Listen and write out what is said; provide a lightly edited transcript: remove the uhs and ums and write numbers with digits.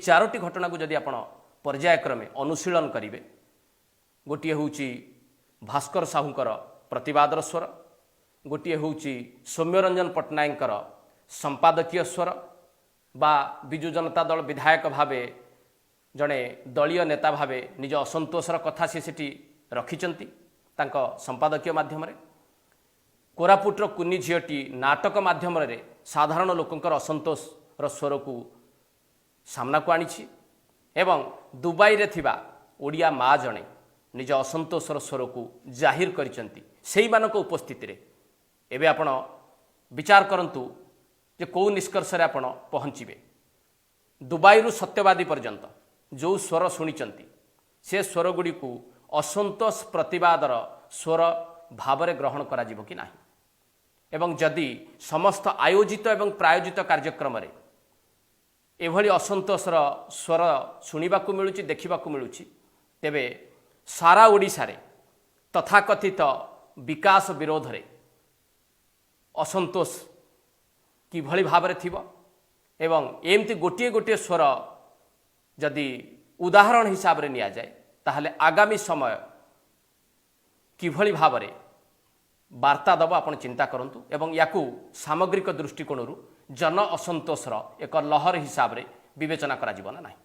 चारोटी घटना को जदि आपण पर्यायक्रमे अनुशीलन करेंगे गोटे हूँ भास्कर साहूकर प्रतिवादर स्वर गोटे हूँ सौम्यरंजन पट्टनायकर संपादकीय स्वर बा विजु जनता दल विधायक भावे जड़े दलीय नेता भावे निज असंतोषर कथा सी रखिंट संपादकीय माध्यम कोरापुटर कुनी झीटी नाटक माध्यम साधारण लोकंर असंतोषर स्वर को सामना को आनी एवं दुबई रे थिबा ओडिया माँ जड़े निज असंतोषर स्वर को जाहिर कर उपस्थिति रे एबे आपण विचार करंतु जे कौ निष्कर्ष रे आपण पहुँचे दुबई रु सत्यवादी पर्यंत जो स्वर शुणी से स्वर गुड़ी को असंतोष प्रतिवादर स्वर भावरे ग्रहण करा जिवो कि नाही एवं जदि समस्त आयोजित एवं प्रायोजित कार्यक्रम रे एभली असंतोषर स्वर शुणा मिलूँ देखा मिलूँ तेबे सारा ओडिशा रे तथाकथित विकास विरोध रे असंतोष किभली भाव थिबो एवं एमती गोटे गोटे स्वर जदि उदाहरण हिसाब रे निया जाए ताहले आगामी समय किभली भाव रे वार्ता दब आपण चिंता करंतु एवं याकू सामग्रिक दृष्टिकोण जन असंतोषर एक लहर हिसाब रे विवेचना करा जीवन नाही।